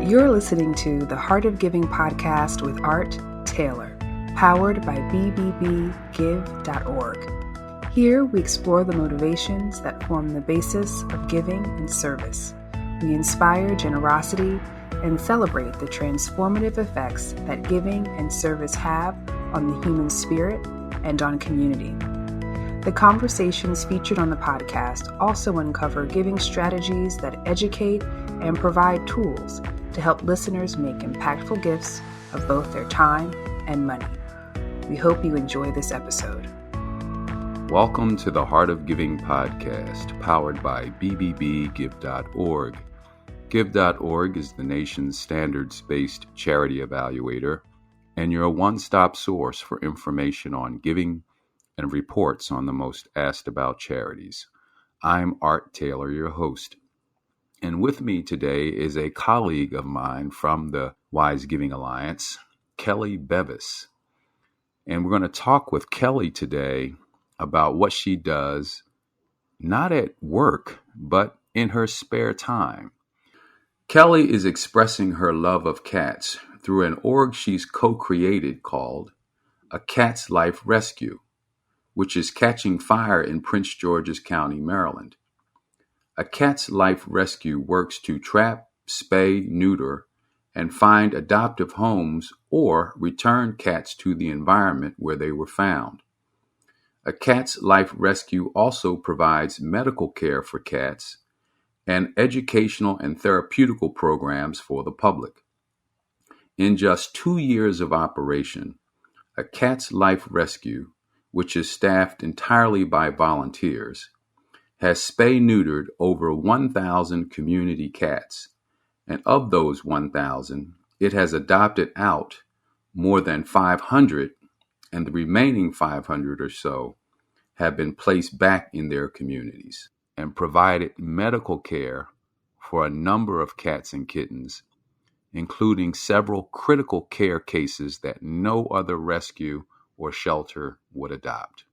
You're listening to the Heart of Giving podcast with Art Taylor, powered by BBBGive.org. Here we explore the motivations that form the basis of giving and service. We inspire generosity and celebrate the transformative effects that giving and service have on the human spirit and on community. The conversations featured on the podcast also uncover giving strategies that educate and provide tools to help listeners make impactful gifts of both their time and money. We hope you enjoy this episode. Welcome to the Heart of Giving podcast, powered by BBBGive.org. Give.org is the nation's standards-based charity evaluator, and you're a one-stop source for information on giving and reports on the most asked about charities. I'm Art Taylor, your host. And with me today is a colleague of mine from the Wise Giving Alliance, Kelley Bevis. And we're going to talk with Kelley today about what she does, not at work, but in her spare time. Kelley is expressing her love of cats through an org she's co-created called A Cat's Life Rescue, which is catching fire in Prince George's County, Maryland. A Cat's Life Rescue works to trap, spay, neuter, and find adoptive homes or return cats to the environment where they were found. A Cat's Life Rescue also provides medical care for cats and educational and therapeutical programs for the public. In just 2 years of operation, A Cat's Life Rescue, which is staffed entirely by volunteers, has spay-neutered over 1,000 community cats, and of those 1,000, it has adopted out more than 500, and the remaining 500 or so have been placed back in their communities and provided medical care for a number of cats and kittens, including several critical care cases that no other rescue or shelter would adopt.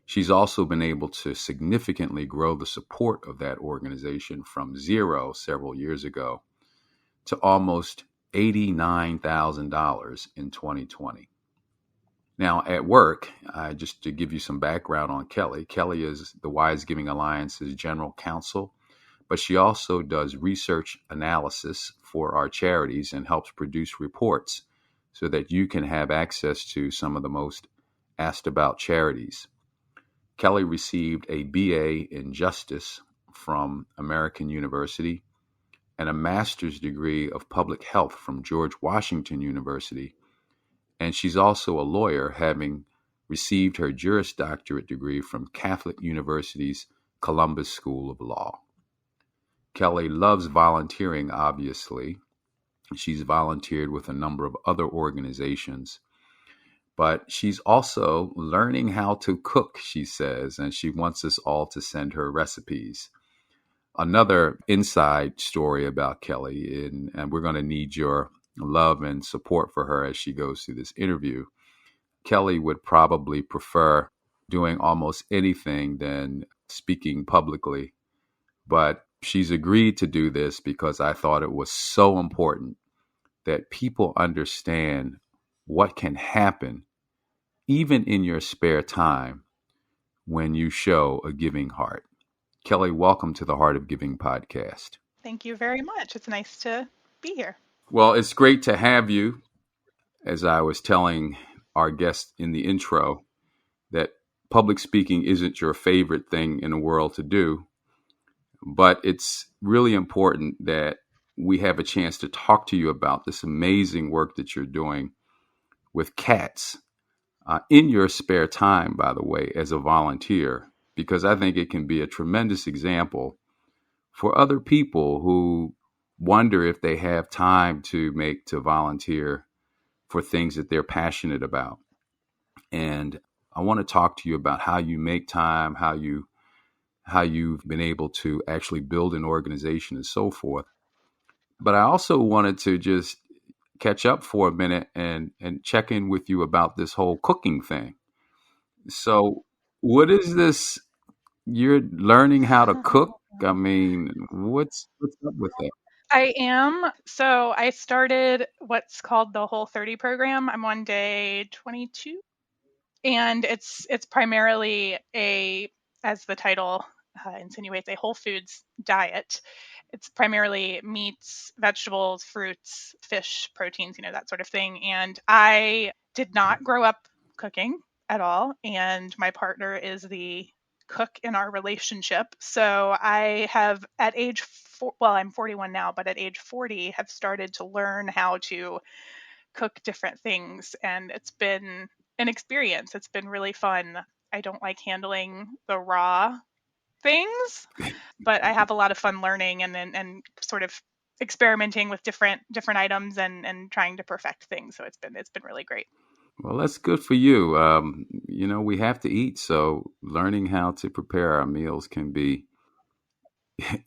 She's also been able to significantly grow the support of that organization from zero several years ago to almost $89,000 in 2020. Now, at work, just to give you some background on Kelley, Kelley is the Wise Giving Alliance's General Counsel, but she also does research analysis for our charities and helps produce reports so that you can have access to some of the most asked about charities. Kelley received a BA in Justice from American University and a master's degree of public health from George Washington University. And she's also a lawyer, having received her Juris Doctorate degree from Catholic University's Columbus School of Law. Kelley loves volunteering, obviously. She's volunteered with a number of other organizations. But she's also learning how to cook, she says, and she wants us all to send her recipes. Another inside story about Kelley, and we're going to need your love and support for her as she goes through this interview. Kelley would probably prefer doing almost anything than speaking publicly, but she's agreed to do this because I thought it was so important that people understand what can happen even in your spare time when you show a giving heart. Kelley, welcome to the Heart of Giving podcast. Thank you very much. It's nice to be here. Well, it's great to have you. As I was telling our guest in the intro, that public speaking isn't your favorite thing in the world to do, but it's really important that we have a chance to talk to you about this amazing work that you're doing with cats. In your spare time, by the way, as a volunteer, because I think it can be a tremendous example for other people who wonder if they have time to volunteer for things that they're passionate about. And I want to talk to you about how you make time, how you've been able to actually build an organization and so forth. But I also wanted to just catch up for a minute and check in with you about this whole cooking thing. So what is this? You're learning how to cook? I mean, what's up with that? I am. So I started what's called the Whole 30 program. I'm on day 22, and it's primarily a, as the title insinuates, a whole foods diet. It's primarily meats, vegetables, fruits, fish, proteins, that sort of thing. And I did not grow up cooking at all, and my partner is the cook in our relationship. So I have at age well, I'm 41 now, but at age 40 have started to learn how to cook different things, and it's been an experience. It's been really fun. I don't like handling the raw things, but I have a lot of fun learning and sort of experimenting with different items and trying to perfect things. So it's been really great. Well, that's good for you. We have to eat, so learning how to prepare our meals can be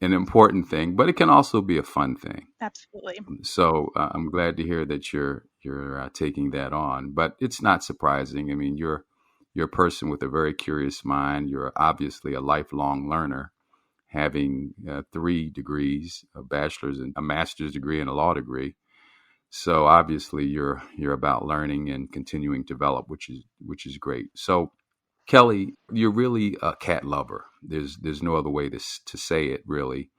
an important thing, but it can also be a fun thing. Absolutely. So I'm glad to hear that you're taking that on. But it's not surprising. I mean, you're a person with a very curious mind. You're obviously a lifelong learner, having 3 degrees, a bachelor's and a master's degree and a law degree. So obviously you're about learning and continuing to develop, which is great. So Kelley, you're really a cat lover. There's no other way to say it really.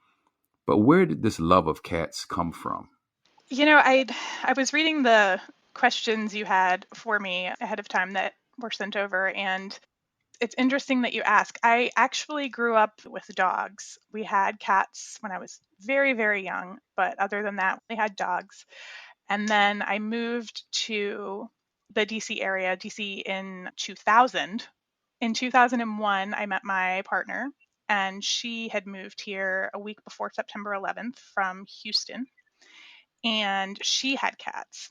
But where did this love of cats come from? I was reading the questions you had for me ahead of time that were sent over, and it's interesting that you ask. I actually grew up with dogs. We had cats when I was very, very young, but other than that, we had dogs. And then I moved to the DC area, DC in 2000. In 2001, I met my partner, and she had moved here a week before September 11th from Houston, and she had cats.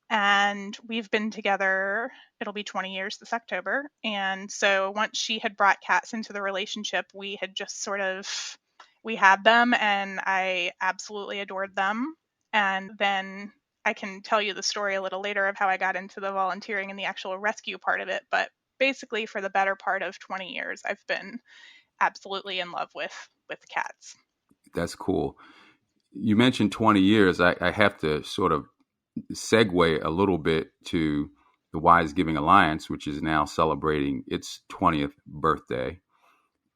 And we've been together, it'll be 20 years this October. And so once she had brought cats into the relationship, we had just we had them, and I absolutely adored them. And then I can tell you the story a little later of how I got into the volunteering and the actual rescue part of it. But basically, for the better part of 20 years, I've been absolutely in love with cats. That's cool. You mentioned 20 years. I have to sort of segue a little bit to the Wise Giving Alliance, which is now celebrating its 20th birthday.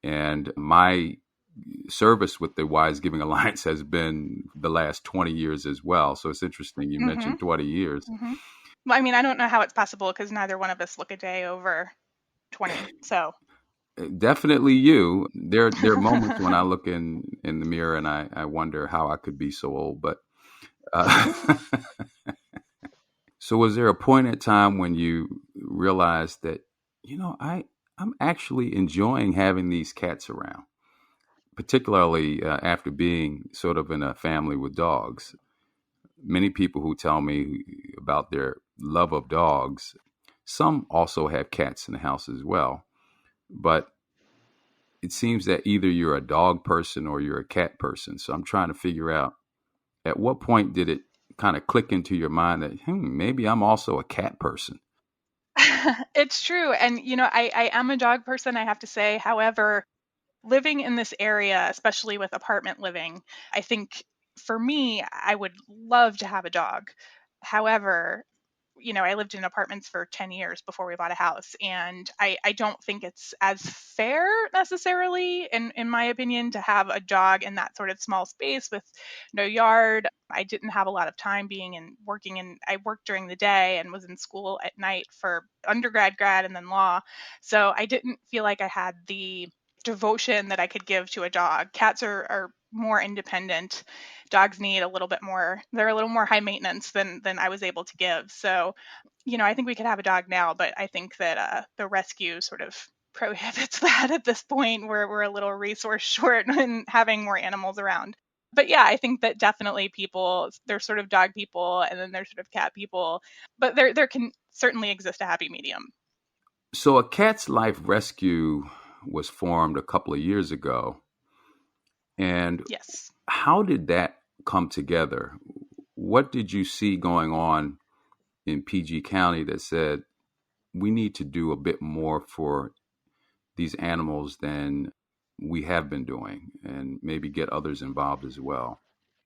And my service with the Wise Giving Alliance has been the last 20 years as well. So it's interesting you Mm-hmm. mentioned 20 years. Mm-hmm. Well, I mean, I don't know how it's possible because neither one of us look a day over 20. So Definitely you. There are moments when I look in the mirror and I wonder how I could be so old. But uh, so was there a point in time when you realized that, I'm actually enjoying having these cats around, particularly after being sort of in a family with dogs? Many people who tell me about their love of dogs, some also have cats in the house as well. But it seems that either you're a dog person or you're a cat person. So I'm trying to figure out, at what point did it kind of click into your mind that, maybe I'm also a cat person? it's true. And, I am a dog person, I have to say. However, living in this area, especially with apartment living, I think for me, I would love to have a dog. However, I lived in apartments for 10 years before we bought a house. And I don't think it's as fair necessarily, in my opinion, to have a dog in that sort of small space with no yard. I didn't have a lot of time being and working, and I worked during the day and was in school at night for undergrad, grad, and then law. So I didn't feel like I had the devotion that I could give to a dog. Cats are more independent. Dogs need a little bit more, they're a little more high maintenance than I was able to give. So, I think we could have a dog now, but I think that the rescue sort of prohibits that at this point, where we're a little resource short and having more animals around. But yeah, I think that definitely people, there's sort of dog people and then there's sort of cat people, but there can certainly exist a happy medium. So a cat's life rescue was formed a couple of years ago. And Yes. how did that come together? What did you see going on in PG County that said we need to do a bit more for these animals than we have been doing, and maybe get others involved as well?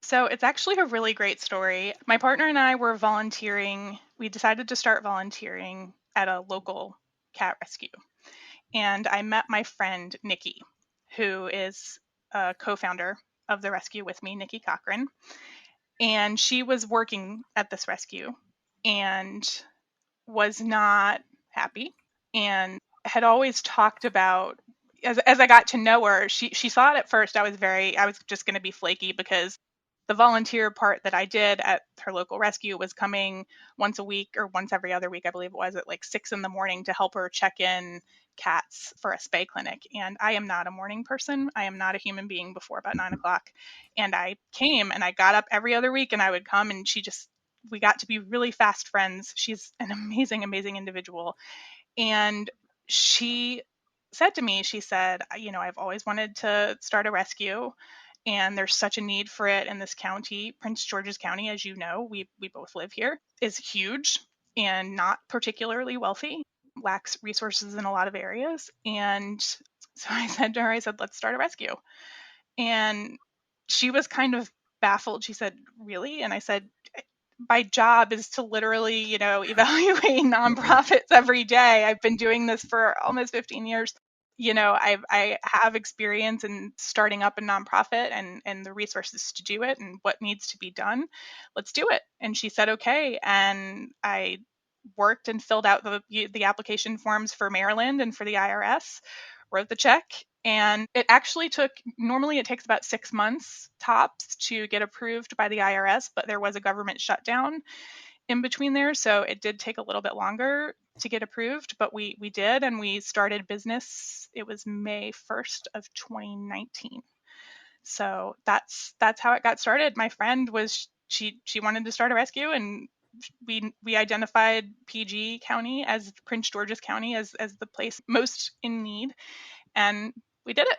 So it's actually a really great story. My partner and I were volunteering. We decided to start volunteering at a local cat rescue. And I met my friend, Nikki, who is a co-founder of the rescue with me, Nikki Cochran. And she was working at this rescue and was not happy and had always talked about, as I got to know her, she thought at first I was just going to be flaky because the volunteer part that I did at her local rescue was coming once a week or once every other week, I believe it was, at like 6 a.m. to help her check in cats for a spay clinic. And I am not a morning person. I am not a human being before about 9 o'clock. And I came and I got up every other week and I would come, and we got to be really fast friends. She's an amazing, amazing individual. And she said to me, she said, I've always wanted to start a rescue, and there's such a need for it in this county. Prince George's County, as you know, we both live here, is huge and not particularly wealthy, lacks resources in a lot of areas. And so I said to her, let's start a rescue. And she was kind of baffled. She said, really? And I said, my job is to literally, evaluate nonprofits every day. I've been doing this for almost 15 years. I have experience in starting up a nonprofit and the resources to do it and what needs to be done. Let's do it. And she said, okay. And I worked and filled out the application forms for Maryland and for the IRS, wrote the check. And normally it takes about 6 months tops to get approved by the IRS, but there was a government shutdown in between there. So it did take a little bit longer to get approved, but we did, and we started business. It was May 1st of 2019. So that's how it got started. My friend she wanted to start a rescue, and we identified PG County as Prince George's County as the place most in need, and we did it.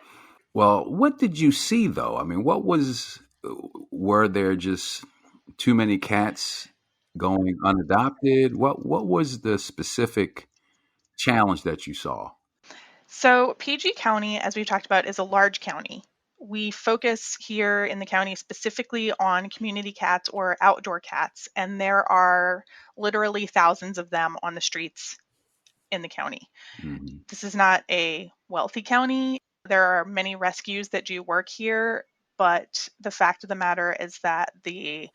Well, what did you see though? I mean, were there just too many cats going unadopted? What was the specific challenge that you saw? So PG County, as we've talked about, is a large county. We focus here in the county specifically on community cats or outdoor cats, and there are literally thousands of them on the streets in the county. Mm-hmm. This is not a wealthy county. There are many rescues that do work here, but the fact of the matter is that the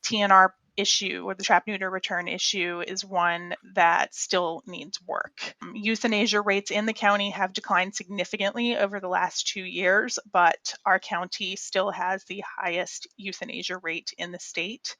TNR issue, or the trap neuter return issue, is one that still needs work. Euthanasia rates in the county have declined significantly over the last 2 years, but our county still has the highest euthanasia rate in the state.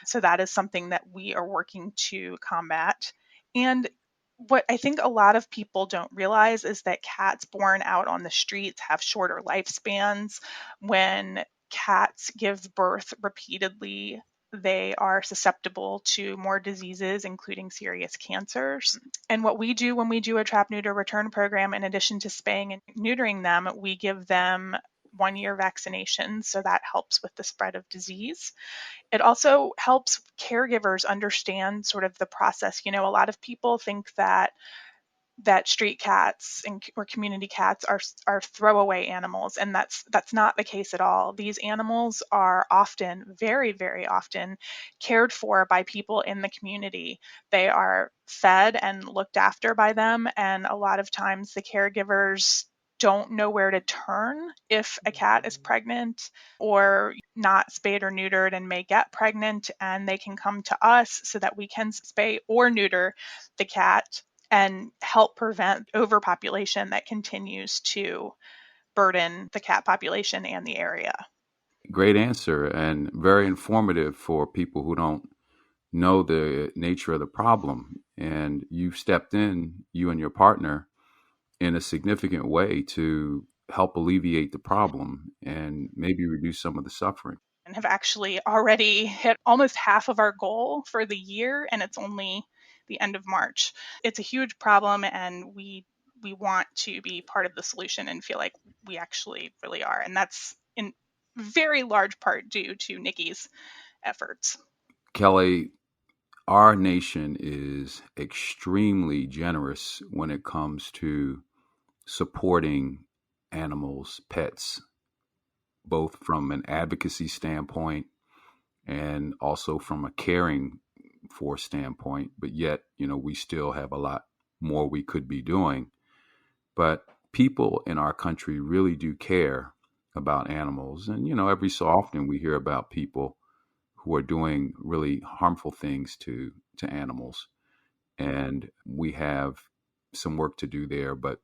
So that is something that we are working to combat. And what I think a lot of people don't realize is that cats born out on the streets have shorter lifespans. When cats give birth repeatedly, they are susceptible to more diseases, including serious cancers. And what we do when we do a trap neuter return program, in addition to spaying and neutering them, we give them 1-year vaccinations. So that helps with the spread of disease. It also helps caregivers understand sort of the process. A lot of people think that street cats or community cats are throwaway animals, and that's not the case at all. These animals are often, very, very often, cared for by people in the community. They are fed and looked after by them, and a lot of times the caregivers don't know where to turn if a cat is pregnant or not spayed or neutered and may get pregnant, and they can come to us so that we can spay or neuter the cat and help prevent overpopulation that continues to burden the cat population and the area. Great answer, and very informative for people who don't know the nature of the problem. And you've stepped in, you and your partner, in a significant way to help alleviate the problem and maybe reduce some of the suffering. And have actually already hit almost half of our goal for the year, and it's only the end of March. It's a huge problem, and we want to be part of the solution and feel like we actually really are. And that's in very large part due to Nikki's efforts. Kelley, our nation is extremely generous when it comes to supporting animals, pets. both from an advocacy standpoint and also from a caring for standpoint. But yet, we still have a lot more we could be doing. But people in our country really do care about animals. And, every so often we hear about people who are doing really harmful things to animals. And we have some work to do there. But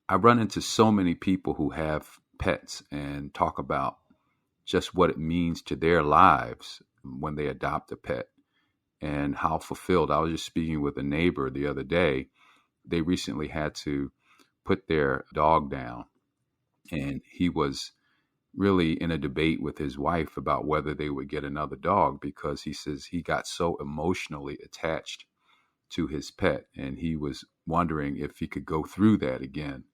I run into so many people who have pets and talk about just what it means to their lives when they adopt a pet and how fulfilled. I was just speaking with a neighbor the other day. They recently had to put their dog down, and he was really in a debate with his wife about whether they would get another dog, because he says he got so emotionally attached to his pet, and he was wondering if he could go through that again,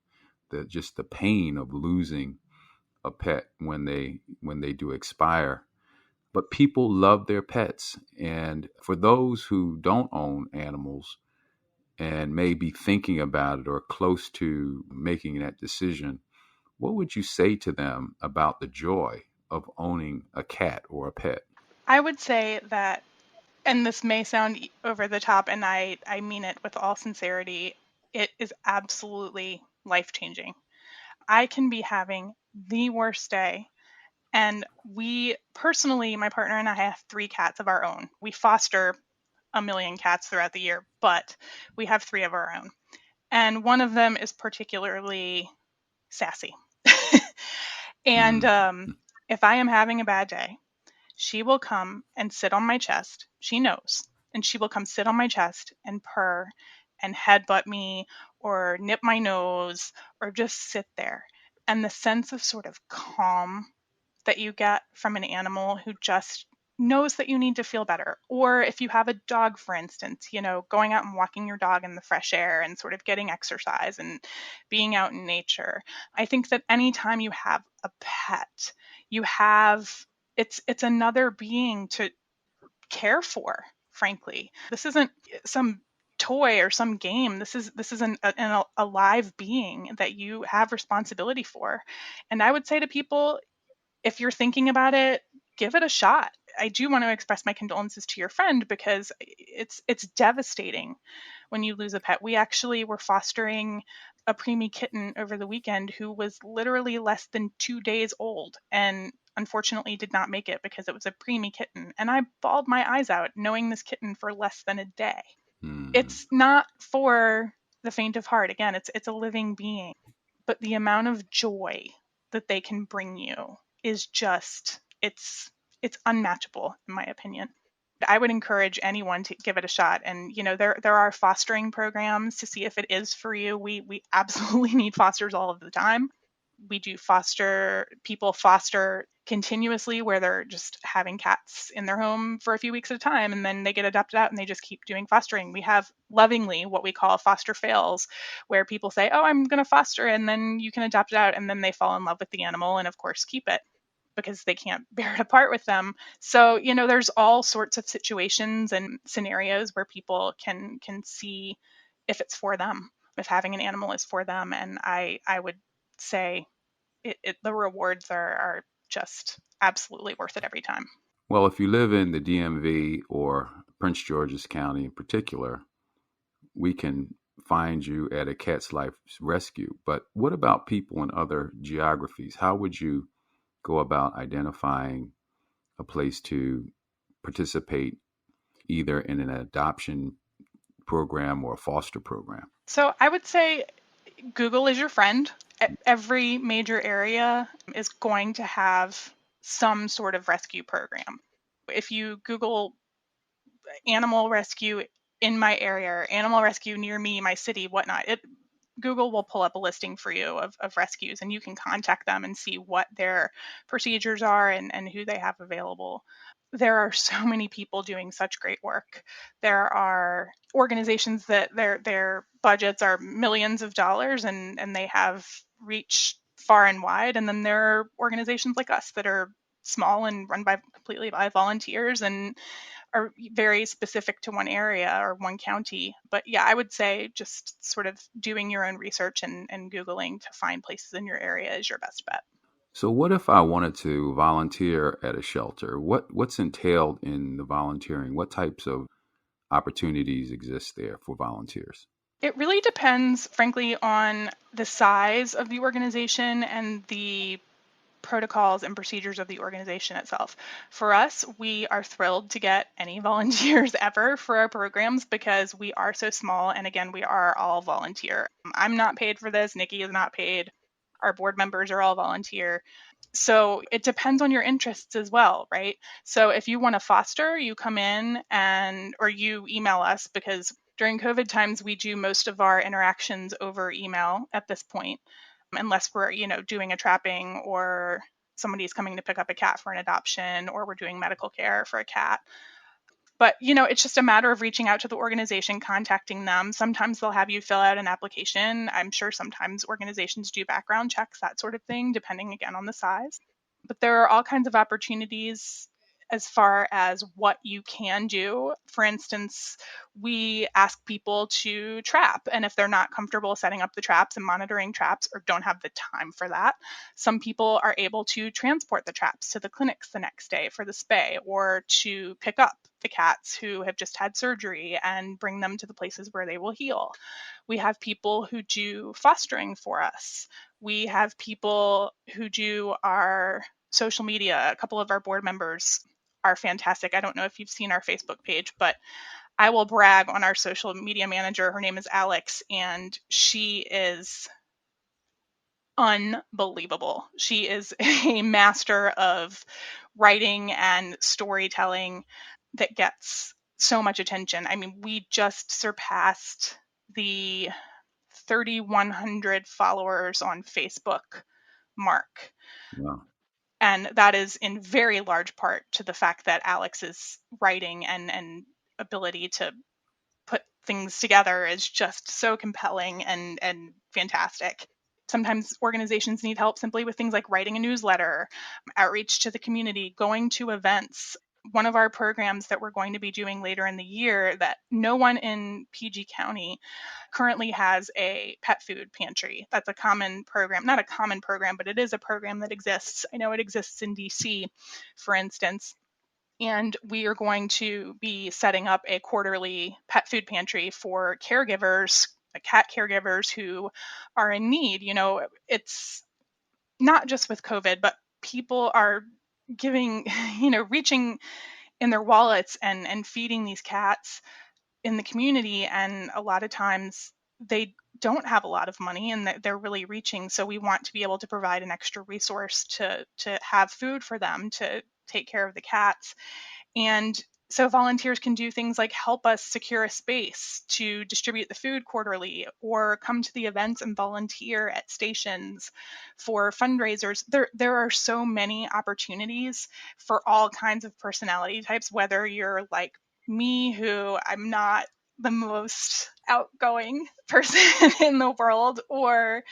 just the pain of losing a pet when they do expire. But people love their pets, and for those who don't own animals and may be thinking about it or close to making that decision, what would you say to them about the joy of owning a cat or a pet? I would say that, and this may sound over the top, and I mean it with all sincerity, it is absolutely life-changing. I can be having the worst day, and we personally, my partner and I have 3 cats of our own. We foster a million cats throughout the year, but we have 3 of our own. And one of them is particularly sassy. And if I am having a bad day, she will come and sit on my chest. She knows. And she will come sit on my chest and purr and headbutt me or nip my nose or just sit there. And the sense of sort of calm that you get from an animal who just knows that you need to feel better. Or if you have a dog, for instance, going out and walking your dog in the fresh air and sort of getting exercise and being out in nature. I think that anytime you have a pet, you have it's another being to care for, frankly. This isn't some toy or some game. This is an alive being that you have responsibility for. And I would say to people, if you're thinking about it, give it a shot. I do want to express my condolences to your friend, because it's devastating when you lose a pet. We actually were fostering a preemie kitten over the weekend who was literally less than 2 days old and unfortunately did not make it because it was a preemie kitten. And I bawled my eyes out knowing this kitten for less than a day. It's not for the faint of heart. Again, it's a living being, but the amount of joy that they can bring you is just it's unmatchable, in my opinion. I would encourage anyone to give it a shot. And there are fostering programs to see if it is for you. We absolutely need fosters all of the time. We do people foster continuously, where they're just having cats in their home for a few weeks at a time, and then they get adopted out and they just keep doing fostering. We have lovingly what we call foster fails, where people say, oh, I'm going to foster, and then you can adopt it out, and then they fall in love with the animal and of course keep it because they can't bear it apart with them. So, there's all sorts of situations and scenarios where people can see if it's for them, if having an animal is for them. And I would say the rewards are just absolutely worth it every time. Well, if you live in the DMV or Prince George's County in particular, we can find you at a Cat's Life Rescue. But what about people in other geographies? How would you go about identifying a place to participate either in an adoption program or a foster program? So I would say Google is your friend. Every major area is going to have some sort of rescue program. If you Google animal rescue in my area, or animal rescue near me, my city, whatnot, Google will pull up a listing for you of rescues, and you can contact them and see what their procedures are and who they have available. There are so many people doing such great work. There are organizations that their budgets are millions of dollars and they have reach far and wide. And then there are organizations like us that are small and run completely by volunteers and are very specific to one area or one county. But yeah, I would say just sort of doing your own research and Googling to find places in your area is your best bet. So what if I wanted to volunteer at a shelter? What's entailed in the volunteering? What types of opportunities exist there for volunteers? It really depends, frankly, on the size of the organization and the protocols and procedures of the organization itself. For us, we are thrilled to get any volunteers ever for our programs because we are so small. And again, we are all volunteer. I'm not paid for this. Nikki is not paid. Our board members are all volunteer. So it depends on your interests as well, right? So if you want to foster, you come in or you email us, because during COVID times, we do most of our interactions over email at this point, unless we're, doing a trapping or somebody's coming to pick up a cat for an adoption or we're doing medical care for a cat. But, it's just a matter of reaching out to the organization, contacting them. Sometimes they'll have you fill out an application. I'm sure sometimes organizations do background checks, that sort of thing, depending again on the size. But there are all kinds of opportunities as far as what you can do. For instance, we ask people to trap, and if they're not comfortable setting up the traps and monitoring traps or don't have the time for that, some people are able to transport the traps to the clinics the next day for the spay, or to pick up the cats who have just had surgery and bring them to the places where they will heal. We have people who do fostering for us. We have people who do our social media. A couple of our board members are fantastic. I don't know if you've seen our Facebook page, but I will brag on our social media manager. Her name is Alex, and she is unbelievable. She is a master of writing and storytelling that gets so much attention. I mean, we just surpassed the 3,100 followers on Facebook mark. Wow. And that is in very large part to the fact that Alex's writing and ability to put things together is just so compelling and fantastic. Sometimes organizations need help simply with things like writing a newsletter, outreach to the community, going to events. One of our programs that we're going to be doing later in the year that no one in PG County currently has a pet food pantry. That's a common program, not a common program, but it is a program that exists. I know it exists in DC, for instance. And we are going to be setting up a quarterly pet food pantry for caregivers, cat caregivers who are in need. It's not just with COVID, but people are giving, reaching in their wallets and feeding these cats in the community. And a lot of times they don't have a lot of money and they're really reaching. So we want to be able to provide an extra resource to have food for them to take care of the cats. And so volunteers can do things like help us secure a space to distribute the food quarterly, or come to the events and volunteer at stations for fundraisers. There are so many opportunities for all kinds of personality types, whether you're like me, who I'm not the most outgoing person in the world, or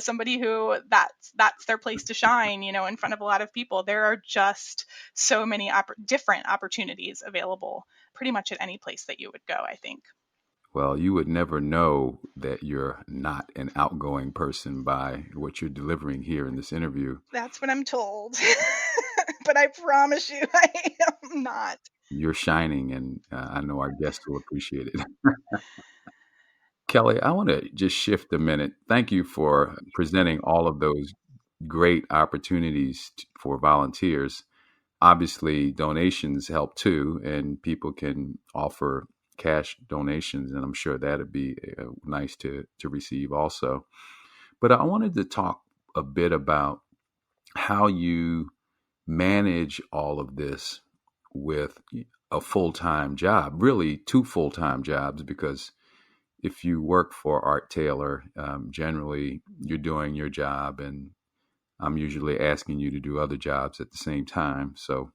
somebody who that's their place to shine, in front of a lot of people. There are just so many different opportunities available pretty much at any place that you would go, I think. Well, you would never know that you're not an outgoing person by what you're delivering here in this interview. That's what I'm told. But I promise you, I am not. You're shining, and I know our guests will appreciate it. Kelley, I want to just shift a minute. Thank you for presenting all of those great opportunities for volunteers. Obviously, donations help too, and people can offer cash donations, and I'm sure that'd be nice to receive also. But I wanted to talk a bit about how you manage all of this with a full-time job, really two full-time jobs, because if you work for Art Taylor, generally you're doing your job, and I'm usually asking you to do other jobs at the same time. So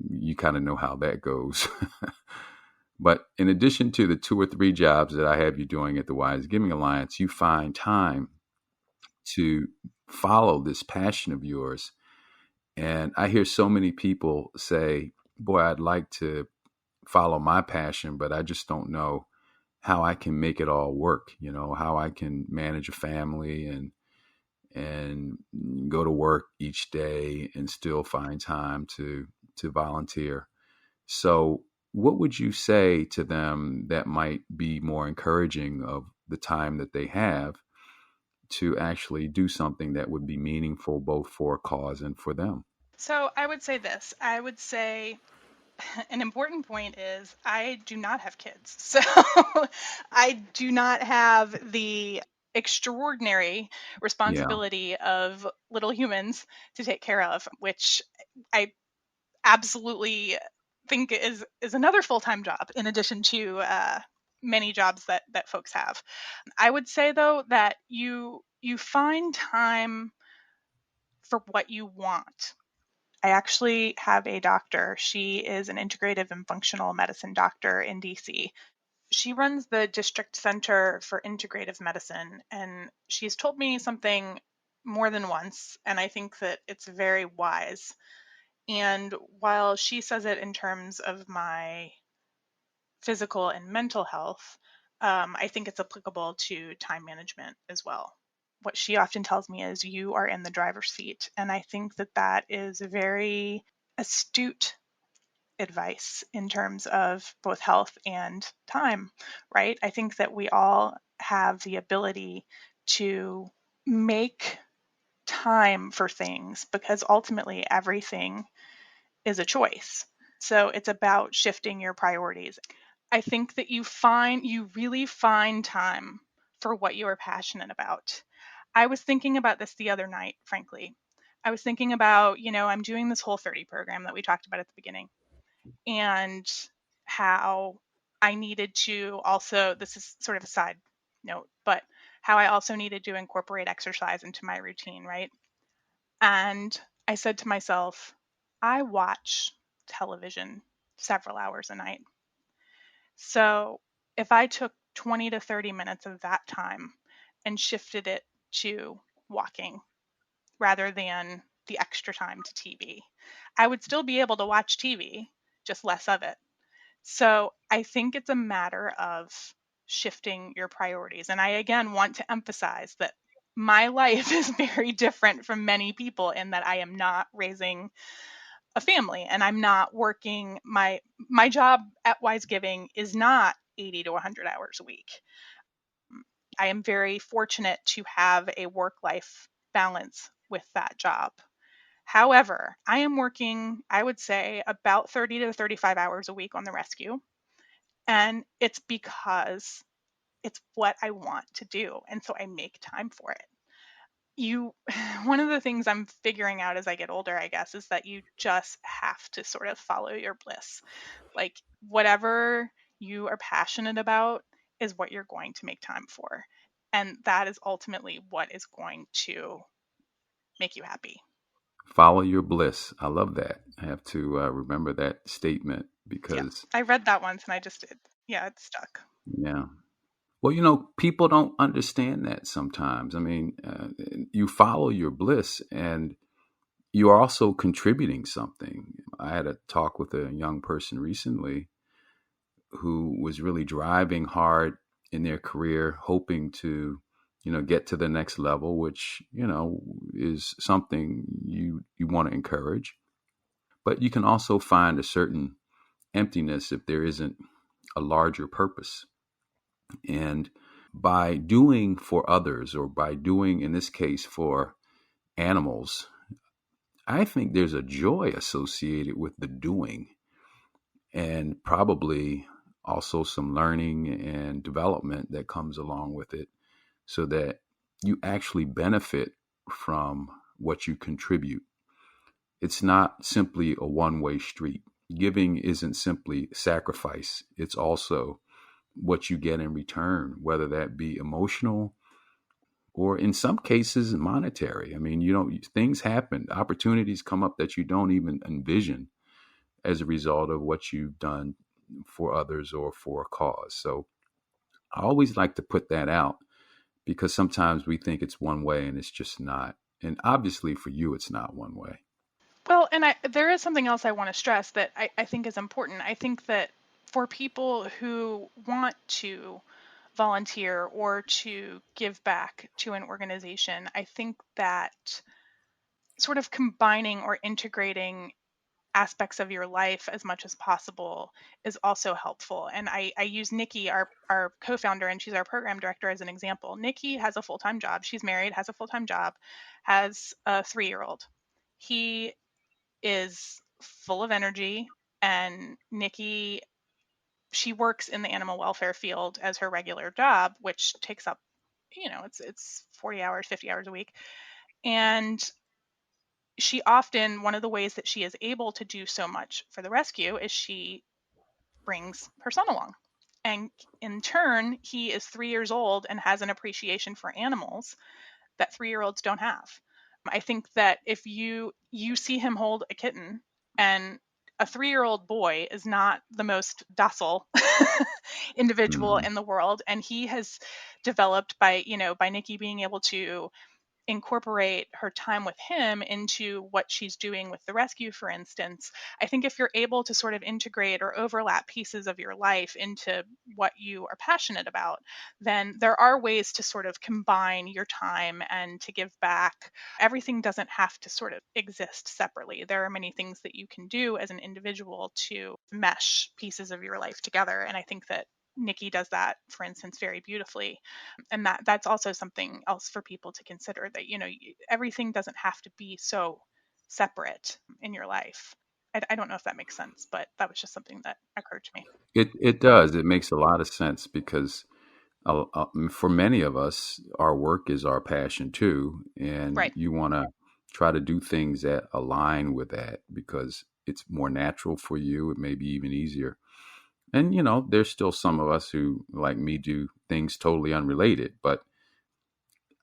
you kind of know how that goes. But in addition to the 2 or 3 jobs that I have you doing at the Wise Giving Alliance, you find time to follow this passion of yours. And I hear so many people say, boy, I'd like to follow my passion, but I just don't know how I can make it all work, how I can manage a family and go to work each day and still find time to volunteer. So what would you say to them that might be more encouraging of the time that they have to actually do something that would be meaningful both for a cause and for them? So I would say this. I would say an important point is I do not have kids. So I do not have the extraordinary Yeah. responsibility of little humans to take care of, which I absolutely think is another full-time job in addition to many jobs that folks have. I would say though that you find time for what you want. I actually have a doctor. She is an integrative and functional medicine doctor in DC. She runs the district center for integrative medicine, and she's told me something more than once, and I think that it's very wise. And while she says it in terms of my physical and mental health, I think it's applicable to time management as well. What she often tells me is, you are in the driver's seat. And I think that that is very astute advice in terms of both health and time, right? I think that we all have the ability to make time for things because ultimately everything is a choice. So it's about shifting your priorities. I think that you really find time for what you are passionate about. I was thinking about this the other night, frankly. I was thinking about, I'm doing this Whole30 program that we talked about at the beginning, and how I needed to also, this is sort of a side note, but how I also needed to incorporate exercise into my routine, right? And I said to myself, I watch television several hours a night. So if I took 20 to 30 minutes of that time and shifted it to walking rather than the extra time to TV, I would still be able to watch TV, just less of it. So I think it's a matter of shifting your priorities. And I, again, want to emphasize that my life is very different from many people in that I am not raising a family and I'm not working. My job at Wise Giving is not 80 to 100 hours a week. I am very fortunate to have a work-life balance with that job. However, I am working, I would say, about 30 to 35 hours a week on the rescue. And it's because it's what I want to do. And so I make time for it. One of the things I'm figuring out as I get older, I guess, is that you just have to sort of follow your bliss. Like, whatever you are passionate about is what you're going to make time for. And that is ultimately what is going to make you happy. Follow your bliss. I love that. I have to remember that statement Yeah. because, I read that once and I just did. Yeah, it stuck. yeah. Well, people don't understand that sometimes. I mean, you follow your bliss and you are also contributing something. I had a talk with a young person recently who was really driving hard in their career, hoping to, get to the next level, which, is something you want to encourage. But you can also find a certain emptiness if there isn't a larger purpose. And by doing for others, or by doing, in this case, for animals, I think there's a joy associated with the doing, and probably also some learning and development that comes along with it, so that you actually benefit from what you contribute. It's not simply a one-way street. Giving isn't simply sacrifice, it's also what you get in return, whether that be emotional or in some cases monetary. I mean, things happen, opportunities come up that you don't even envision as a result of what you've done for others or for a cause. So I always like to put that out because sometimes we think it's one way and it's just not. And obviously for you, it's not one way. Well, and there is something else I want to stress that I think is important. I think that for people who want to volunteer or to give back to an organization, I think that sort of combining or integrating aspects of your life as much as possible is also helpful. And I use Nikki, our co-founder, and she's our program director, as an example. Nikki has a full-time job. She's married, has a full-time job, has a 3-year-old. He is full of energy, and Nikki, she works in the animal welfare field as her regular job, which takes up, it's 40 hours, 50 hours a week. And she often, one of the ways that she is able to do so much for the rescue is she brings her son along. And in turn, he is 3 years old and has an appreciation for animals that 3-year-olds don't have. I think that if you see him hold a kitten, and a 3-year-old boy is not the most docile individual in the world, and he has developed by Nikki being able to incorporate her time with him into what she's doing with the rescue, for instance. I think if you're able to sort of integrate or overlap pieces of your life into what you are passionate about, then there are ways to sort of combine your time and to give back. Everything doesn't have to sort of exist separately. There are many things that you can do as an individual to mesh pieces of your life together. And I think that Nikki does that, for instance, very beautifully. And that's also something else for people to consider, that, everything doesn't have to be so separate in your life. I don't know if that makes sense, but that was just something that occurred to me. It does. It makes a lot of sense because for many of us, our work is our passion too, and Right. you want to try to do things that align with that because it's more natural for you. It may be even easier. And there's still some of us who, like me, do things totally unrelated. But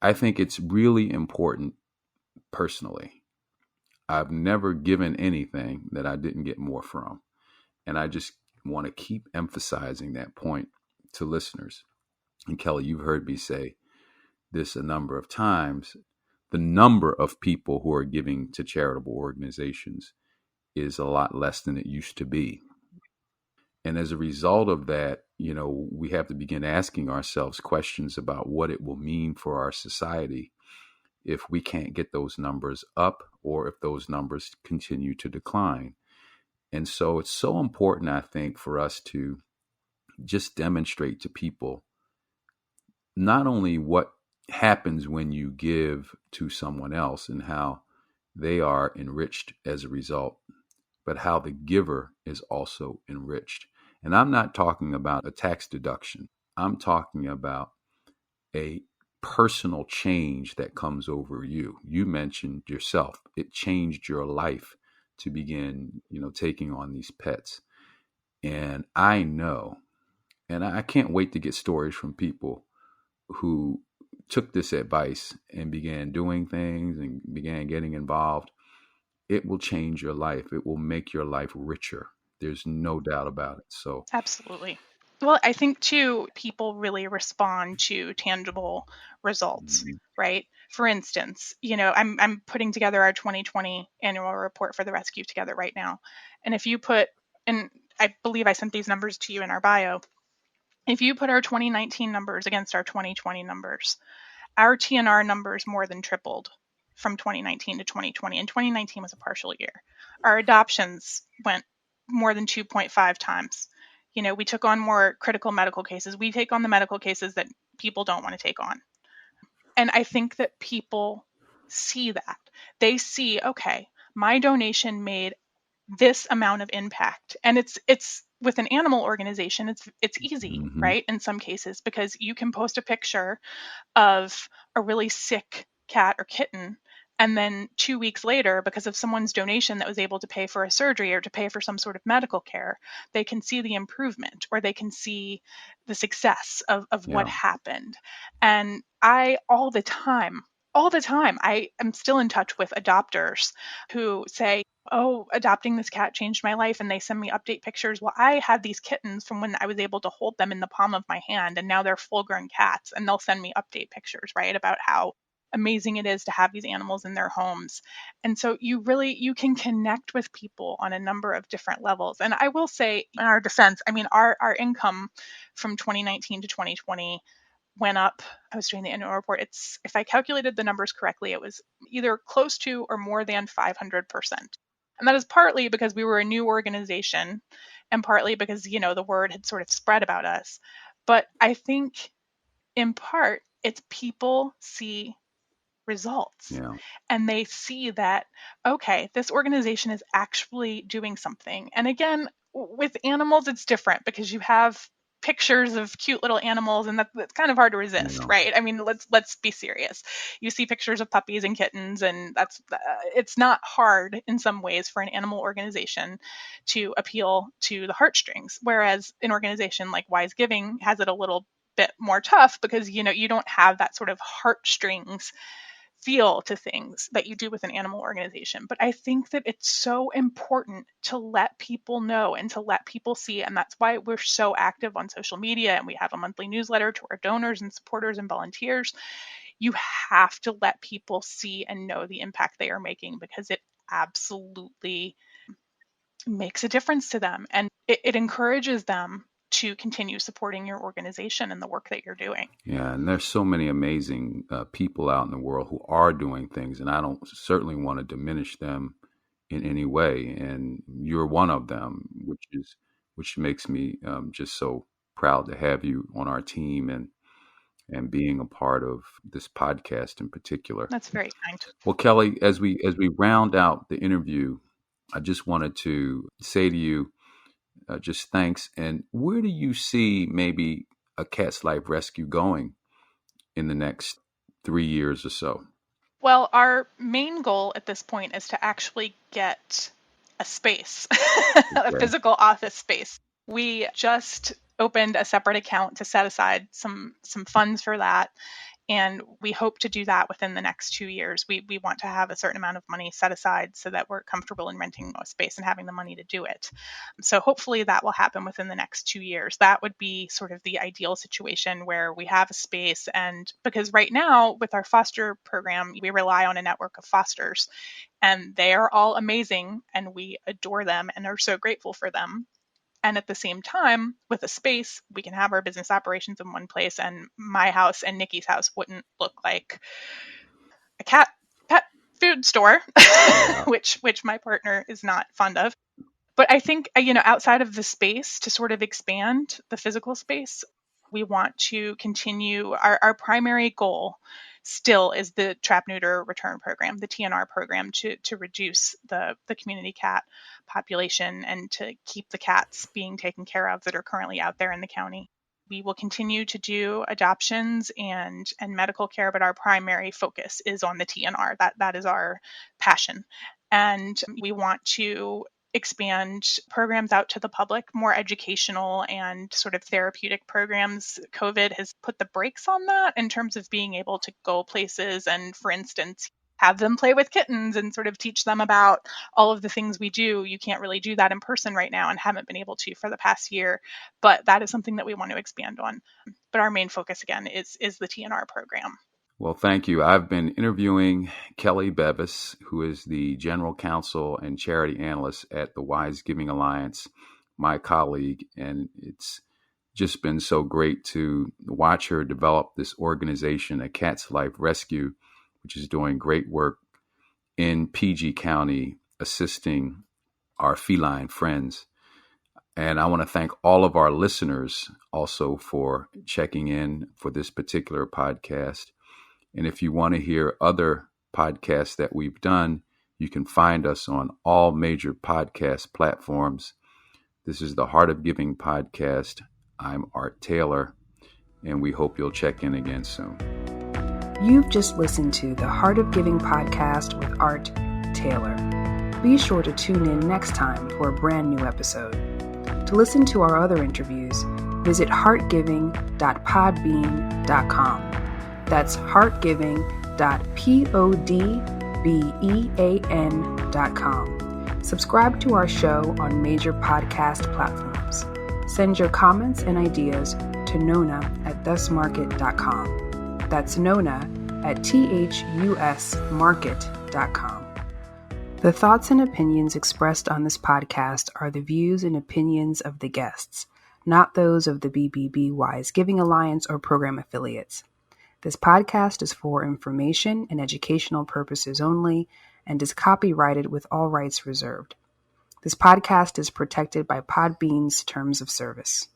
I think it's really important personally. I've never given anything that I didn't get more from. And I just want to keep emphasizing that point to listeners. And Kelley, you've heard me say this a number of times. The number of people who are giving to charitable organizations is a lot less than it used to be. And as a result of that, we have to begin asking ourselves questions about what it will mean for our society if we can't get those numbers up or if those numbers continue to decline. And so it's so important, I think, for us to just demonstrate to people not only what happens when you give to someone else and how they are enriched as a result, but how the giver is also enriched. And I'm not talking about a tax deduction. I'm talking about a personal change that comes over you. You mentioned yourself. It changed your life to begin, taking on these pets. And I know, and I can't wait to get stories from people who took this advice and began doing things and began getting involved. It will change your life. It will make your life richer. There's no doubt about it. So, Absolutely. Well, I think too, people really respond to tangible results, mhm. right? For instance, I'm putting together our 2020 annual report for the rescue together right now. And if you put, and I believe I sent these numbers to you in our bio, if you put our 2019 numbers against our 2020 numbers, our TNR numbers more than tripled from 2019 to 2020, and 2019 was a partial year. Our adoptions went more than 2.5 times. We took on more critical medical cases. We take on the medical cases that people don't want to take on. And I think that people see that. They see, okay, my donation made this amount of impact. And it's with an animal organization, it's easy, Mhm. right? In some cases, because you can post a picture of a really sick cat or kitten, and then 2 weeks later, because of someone's donation that was able to pay for a surgery or to pay for some sort of medical care, they can see the improvement, or they can see the success of what Yeah. happened. And I all the time, I am still in touch with adopters who say, oh, adopting this cat changed my life, and they send me update pictures. Well, I had these kittens from when I was able to hold them in the palm of my hand, and now they're full grown cats, and they'll send me update pictures, right, about how amazing it is to have these animals in their homes. And so you can connect with people on a number of different levels. And I will say, in our defense, I mean, our income from 2019 to 2020 went up. I was doing the annual report. If I calculated the numbers correctly, it was either close to or more than 500%. And that is partly because we were a new organization and partly because, the word had sort of spread about us. But I think in part, it's people see results. Yeah. And they see that, okay, this organization is actually doing something. And again, with animals, it's different because you have pictures of cute little animals, and that's kind of hard to resist, Yeah. right? I mean, let's be serious. You see pictures of puppies and kittens, and that's it's not hard in some ways for an animal organization to appeal to the heartstrings, whereas an organization like Wise Giving has it a little bit more tough because you don't have that sort of heartstrings feel to things that you do with an animal organization. But I think that it's so important to let people know and to let people see. And that's why we're so active on social media, and we have a monthly newsletter to our donors and supporters and volunteers. You have to let people see and know the impact they are making, because it absolutely makes a difference to them, and it encourages them to continue supporting your organization and the work that you're doing. Yeah, and there's so many amazing people out in the world who are doing things, and I don't certainly want to diminish them in any way. And you're one of them, which makes me just so proud to have you on our team and being a part of this podcast in particular. That's very kind. Well, Kelley, as we round out the interview, I just wanted to say to you, just thanks. And where do you see maybe a Cat's Life Rescue going in the next 3 years or so? Well, our main goal at this point is to actually get a space, a physical office space. We just opened a separate account to set aside some funds for that. And we hope to do that within the next 2 years. We want to have a certain amount of money set aside so that we're comfortable in renting a space and having the money to do it. So hopefully that will happen within the next 2 years. That would be sort of the ideal situation where we have a space. And because right now with our foster program, we rely on a network of fosters, and they are all amazing and we adore them and are so grateful for them. And at the same time, with a space, we can have our business operations in one place, and my house and Nikki's house wouldn't look like a pet food store, which my partner is not fond of. But I think, outside of the space, to sort of expand the physical space, we want to continue our primary goal still is the trap neuter return program, the TNR program, to reduce the community cat population and to keep the cats being taken care of that are currently out there in the county. We will continue to do adoptions and medical care, but our primary focus is on the TNR. That is our passion. And we want to expand programs out to the public, more educational and sort of therapeutic programs. COVID has put the brakes on that in terms of being able to go places and, for instance, have them play with kittens and sort of teach them about all of the things we do. You can't really do that in person right now and haven't been able to for the past year, but that is something that we want to expand on. But our main focus, again, is the TNR program. Well, thank you. I've been interviewing Kelley Bevis, who is the General Counsel and Charity Analyst at the Wise Giving Alliance, my colleague, and it's just been so great to watch her develop this organization, a Cat's Life Rescue, which is doing great work in PG County, assisting our feline friends. And I want to thank all of our listeners also for checking in for this particular podcast. And if you want to hear other podcasts that we've done, you can find us on all major podcast platforms. This is the Heart of Giving podcast. I'm Art Taylor, and we hope you'll check in again soon. You've just listened to the Heart of Giving podcast with Art Taylor. Be sure to tune in next time for a brand new episode. To listen to our other interviews, visit heartgiving.podbean.com. That's heartgiving.podbean.com. Subscribe to our show on major podcast platforms. Send your comments and ideas to Nona at thusmarket.com. That's Nona, at thusmarket.com. The thoughts and opinions expressed on this podcast are the views and opinions of the guests, not those of the BBB Wise Giving Alliance or program affiliates. This podcast is for information and educational purposes only and is copyrighted with all rights reserved. This podcast is protected by Podbean's terms of service.